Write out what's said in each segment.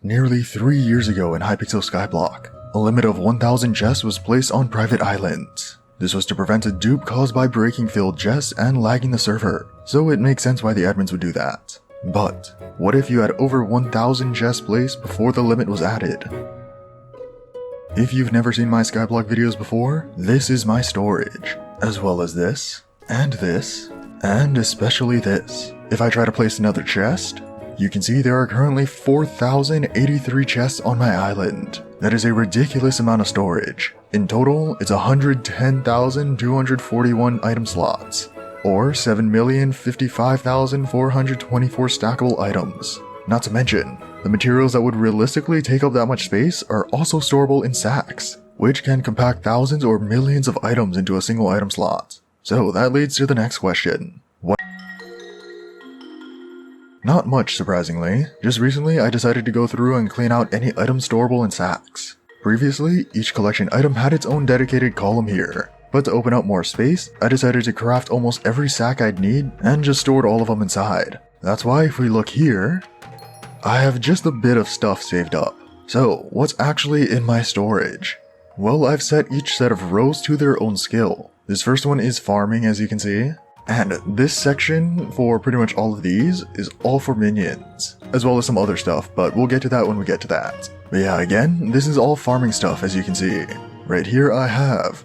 Nearly 3 years ago in Hypixel Skyblock, a limit of 1,000 chests was placed on private islands. This was to prevent a dupe caused by breaking failed chests and lagging the server, so it makes sense why the admins would do that. But what if you had over 1,000 chests placed before the limit was added? If you've never seen my Skyblock videos before, this is my storage, as well as this, and especially this. If I try to place another chest, you can see there are currently 4,083 chests on my island. That is a ridiculous amount of storage. In total, it's 110,241 item slots, or 7,055,424 stackable items. Not to mention, the materials that would realistically take up that much space are also storable in sacks, which can compact thousands or millions of items into a single item slot. So that leads to the next question. Not much, surprisingly. Just recently, I decided to go through and clean out any item storable in sacks. Previously, each collection item had its own dedicated column here, but to open up more space, I decided to craft almost every sack I'd need and just stored all of them inside. That's why if we look here, I have just a bit of stuff saved up. So, what's actually in my storage? Well, I've set each set of rows to their own skill. This first one is farming, as you can see. And this section for pretty much all of these is all for minions, as well as some other stuff, but we'll get to that when we get to that. But yeah, again, this is all farming stuff, as you can see. Right here I have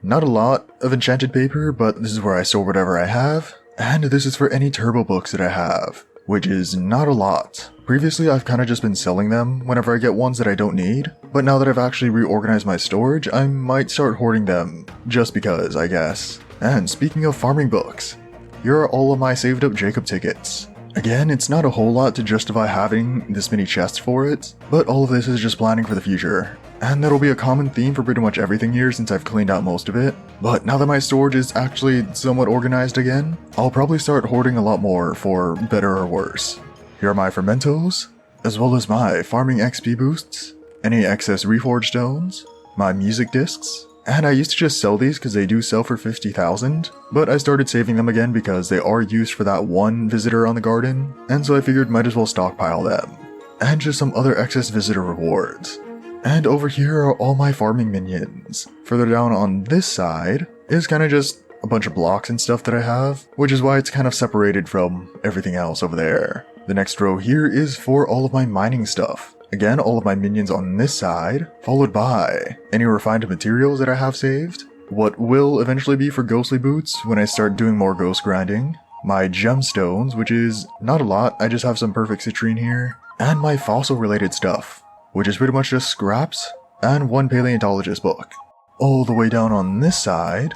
not a lot of enchanted paper, but this is where I store whatever I have, and this is for any turbo books that I have, which is not a lot. Previously, I've kind of just been selling them whenever I get ones that I don't need, but now that I've actually reorganized my storage, I might start hoarding them, just because, I guess. And speaking of farming books, here are all of my saved up Jacob tickets. Again, it's not a whole lot to justify having this many chests for it, but all of this is just planning for the future. And that'll be a common theme for pretty much everything here since I've cleaned out most of it. But now that my storage is actually somewhat organized again, I'll probably start hoarding a lot more for better or worse. Here are my fermentos, as well as my farming XP boosts, any excess reforged stones, my music discs, and I used to just sell these because they do sell for 50,000, but I started saving them again because they are used for that one visitor on the garden, and so I figured might as well stockpile them. And just some other excess visitor rewards. And over here are all my farming minions. Further down on this side is kind of just a bunch of blocks and stuff that I have, which is why it's kind of separated from everything else over there. The next row here is for all of my mining stuff. Again, all of my minions on this side, followed by any refined materials that I have saved, what will eventually be for ghostly boots when I start doing more ghost grinding, my gemstones, which is not a lot, I just have some perfect citrine here, and my fossil related stuff, which is pretty much just scraps and one paleontologist book. All the way down on this side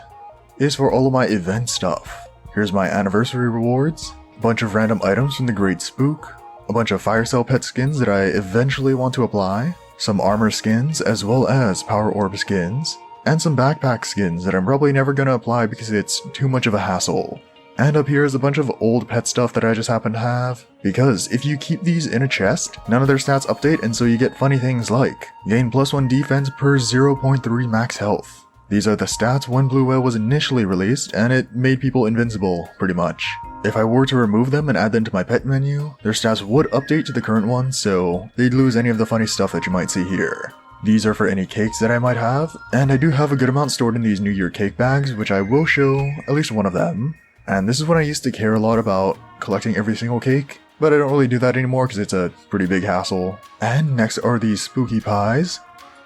is for all of my event stuff. Here's my anniversary rewards, a bunch of random items from the Great Spook, a bunch of fire cell pet skins that I eventually want to apply, some armor skins as well as power orb skins, and some backpack skins that I'm probably never gonna apply because it's too much of a hassle. And up here is a bunch of old pet stuff that I just happen to have, because if you keep these in a chest, none of their stats update and so you get funny things like gain +1 defense per 0.3 max health. These are the stats when Blue Whale was initially released and it made people invincible, pretty much. If I were to remove them and add them to my pet menu, their stats would update to the current one, so they'd lose any of the funny stuff that you might see here. These are for any cakes that I might have, and I do have a good amount stored in these New Year cake bags, which I will show at least one of them. And this is when I used to care a lot about collecting every single cake, but I don't really do that anymore because it's a pretty big hassle. And next are these spooky pies,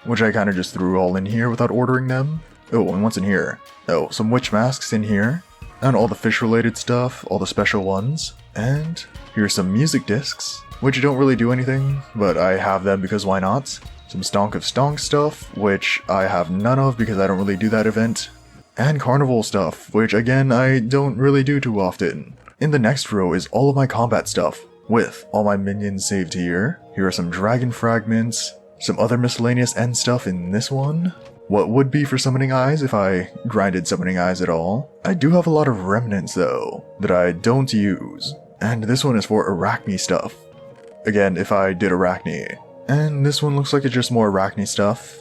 which I kind of just threw all in here without ordering them. Oh, and what's in here? Oh, some witch masks in here. And all the fish related stuff, all the special ones. And here's some music discs, which don't really do anything, but I have them because why not? Some Stonk of Stonk stuff, which I have none of because I don't really do that event. And carnival stuff, which again I don't really do too often. In the next row is all of my combat stuff, with all my minions saved here. Here are some dragon fragments, some other miscellaneous end stuff in this one. What would be for summoning eyes if I grinded summoning eyes at all. I do have a lot of remnants though, that I don't use. And this one is for Arachne stuff. Again, if I did Arachne. And this one looks like it's just more Arachne stuff.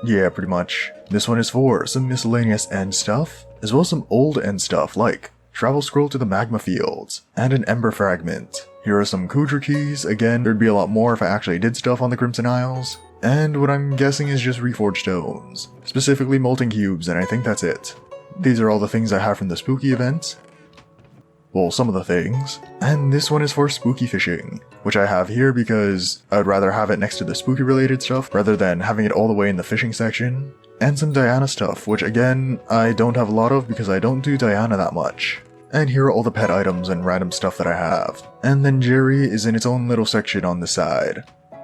Yeah, pretty much. This one is for some miscellaneous end stuff, as well as some old end stuff like Travel Scroll to the Magma Fields, and an Ember Fragment. Here are some Kudra keys. Again, there'd be a lot more if I actually did stuff on the Crimson Isles. And what I'm guessing is just reforged stones, specifically molten cubes, and I think that's it. These are all the things I have from the spooky event. Well, some of the things. And this one is for spooky fishing, which I have here because I would rather have it next to the spooky related stuff rather than having it all the way in the fishing section. And some Diana stuff, which again, I don't have a lot of because I don't do Diana that much. And here are all the pet items and random stuff that I have. And then Jerry is in its own little section on the side,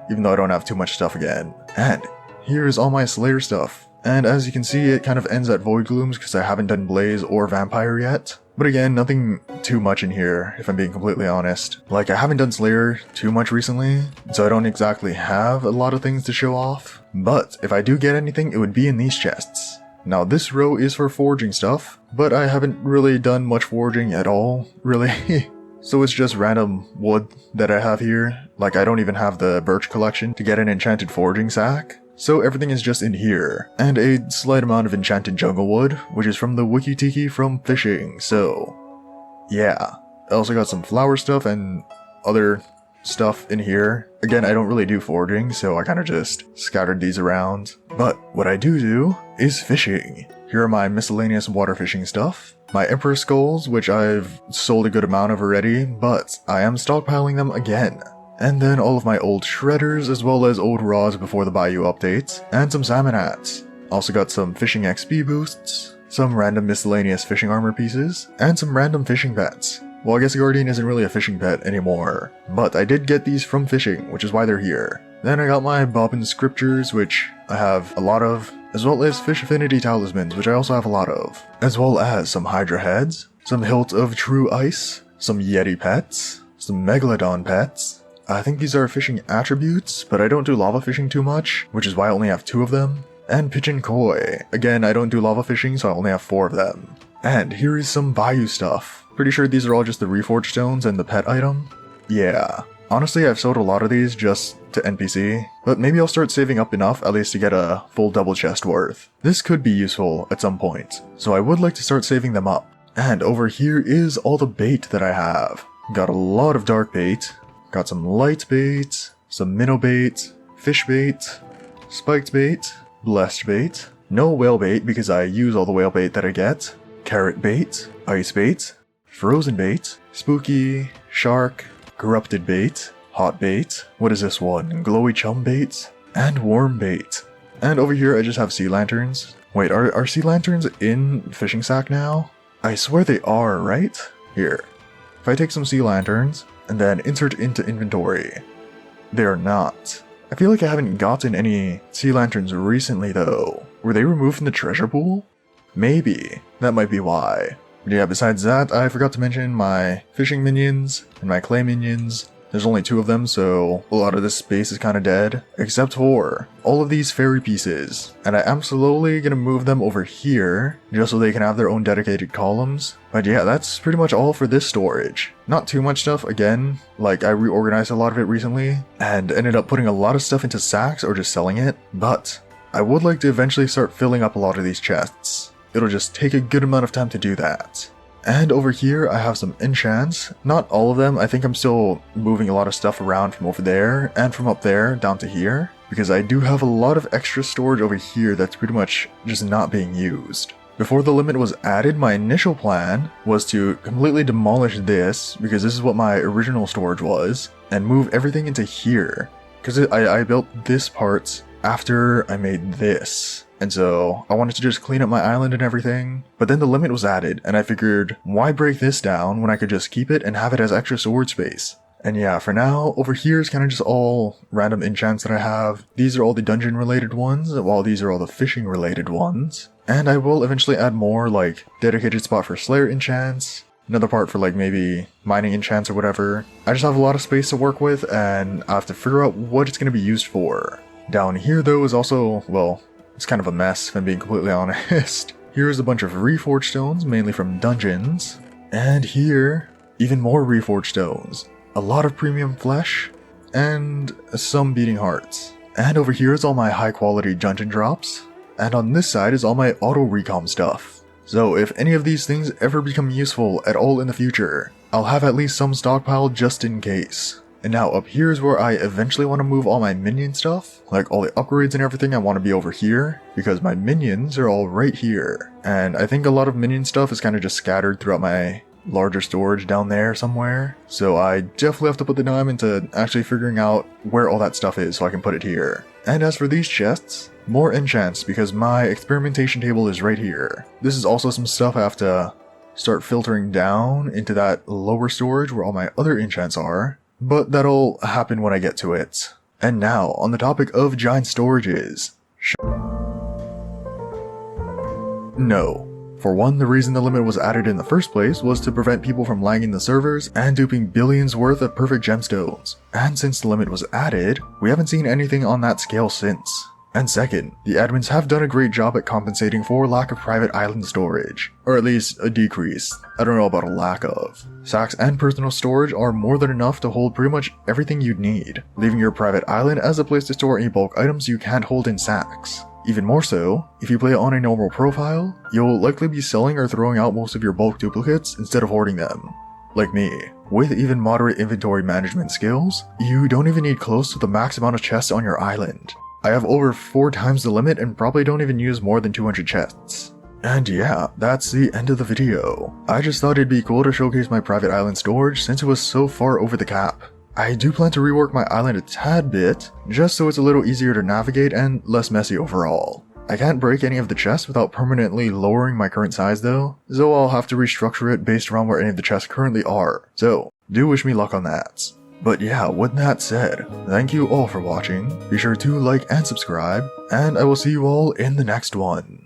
even though I don't have too much stuff again. And here is all my Slayer stuff. And as you can see, it kind of ends at Void Glooms because I haven't done Blaze or Vampire yet. But again, nothing too much in here, if I'm being completely honest. Like, I haven't done Slayer too much recently, so I don't exactly have a lot of things to show off. But if I do get anything, it would be in these chests. Now, this row is for forging stuff, but I haven't really done much forging at all, really. So it's just random wood that I have here. Like, I don't even have the birch collection to get an enchanted forging sack. So everything is just in here, and a slight amount of enchanted jungle wood, which is from the Wiki Tiki from fishing, so yeah. I also got some flower stuff and other stuff in here. Again, I don't really do forging, so I kind of just scattered these around. But what I do is fishing. Here are my miscellaneous water fishing stuff. My Emperor Skulls, which I've sold a good amount of already, but I am stockpiling them again. And then all of my old shredders, as well as old rods before the Bayou updates, and some salmon hats. Also got some fishing XP boosts, some random miscellaneous fishing armor pieces, and some random fishing pets. Well, I guess a Guardian isn't really a fishing pet anymore, but I did get these from fishing, which is why they're here. Then I got my Bobbin Scriptures, which I have a lot of, as well as Fish Affinity Talismans, which I also have a lot of, as well as some Hydra heads, some Hilt of True Ice, some Yeti pets, some Megalodon pets. I think these are fishing attributes, but I don't do lava fishing too much, which is why I only have 2 of them. And Pigeon Koi. Again, I don't do lava fishing, so I only have 4 of them. And here is some Bayou stuff. Pretty sure these are all just the reforged stones and the pet item. Yeah. Honestly, I've sold a lot of these just to NPC, but maybe I'll start saving up enough at least to get a full double chest worth. This could be useful at some point, so I would like to start saving them up. And over here is all the bait that I have. Got a lot of dark bait. Got some light bait, some minnow bait, fish bait, spiked bait, blessed bait, no whale bait because I use all the whale bait that I get, carrot bait, ice bait, frozen bait, spooky, shark, corrupted bait, hot bait, what is this one, glowy chum bait, and worm bait. And over here I just have sea lanterns. Wait, are sea lanterns in fishing sack now? I swear they are, right? Here. If I take some sea lanterns, and then insert into inventory. They are not. I feel like I haven't gotten any sea lanterns recently though. Were they removed from the treasure pool? Maybe. That might be why. But yeah, besides that, I forgot to mention my fishing minions and my clay minions. There's only 2 of them, so a lot of this space is kind of dead, except for all of these fairy pieces. And I am slowly gonna move them over here, just so they can have their own dedicated columns. But yeah, that's pretty much all for this storage. Not too much stuff, again, like I reorganized a lot of it recently, and ended up putting a lot of stuff into sacks or just selling it. But I would like to eventually start filling up a lot of these chests. It'll just take a good amount of time to do that. And over here, I have some enchants. Not all of them, I think I'm still moving a lot of stuff around from over there and from up there down to here, because I do have a lot of extra storage over here that's pretty much just not being used. Before the limit was added, my initial plan was to completely demolish this, because this is what my original storage was, and move everything into here. Because I built this part after I made this. And so I wanted to just clean up my island and everything, but then the limit was added, and I figured, why break this down when I could just keep it and have it as extra storage space? And yeah, for now, over here is kind of just all random enchants that I have. These are all the dungeon related ones, while these are all the fishing related ones. And I will eventually add more, like, dedicated spot for Slayer enchants, another part for like maybe mining enchants or whatever. I just have a lot of space to work with, and I have to figure out what it's going to be used for. Down here though is also, well, it's kind of a mess if I'm being completely honest. Here's a bunch of reforged stones, mainly from dungeons. And here, even more reforged stones. A lot of premium flesh, and some beating hearts. And over here is all my high quality dungeon drops. And on this side is all my auto recom stuff. So if any of these things ever become useful at all in the future, I'll have at least some stockpile just in case. And now up here is where I eventually want to move all my minion stuff, like all the upgrades and everything I want to be over here, because my minions are all right here. And I think a lot of minion stuff is kind of just scattered throughout my larger storage down there somewhere. So I definitely have to put the time into actually figuring out where all that stuff is so I can put it here. And as for these chests, more enchants because my experimentation table is right here. This is also some stuff I have to start filtering down into that lower storage where all my other enchants are. But that'll happen when I get to it. And now, on the topic of giant storages. No. For one, the reason the limit was added in the first place was to prevent people from lagging the servers and duping billions worth of perfect gemstones. And since the limit was added, we haven't seen anything on that scale since. And second, the admins have done a great job at compensating for lack of private island storage. Or at least a decrease. I don't know about a lack of. Sacks and personal storage are more than enough to hold pretty much everything you'd need, leaving your private island as a place to store any bulk items you can't hold in sacks. Even more so, if you play on a normal profile, you'll likely be selling or throwing out most of your bulk duplicates instead of hoarding them. Like me. With even moderate inventory management skills, you don't even need close to the max amount of chests on your island. I have over 4 times the limit and probably don't even use more than 200 chests. And yeah, that's the end of the video. I just thought it'd be cool to showcase my private island storage since it was so far over the cap. I do plan to rework my island a tad bit, just so it's a little easier to navigate and less messy overall. I can't break any of the chests without permanently lowering my current size though, so I'll have to restructure it based around where any of the chests currently are, so do wish me luck on that. But yeah, with that said, thank you all for watching, be sure to like and subscribe, and I will see you all in the next one.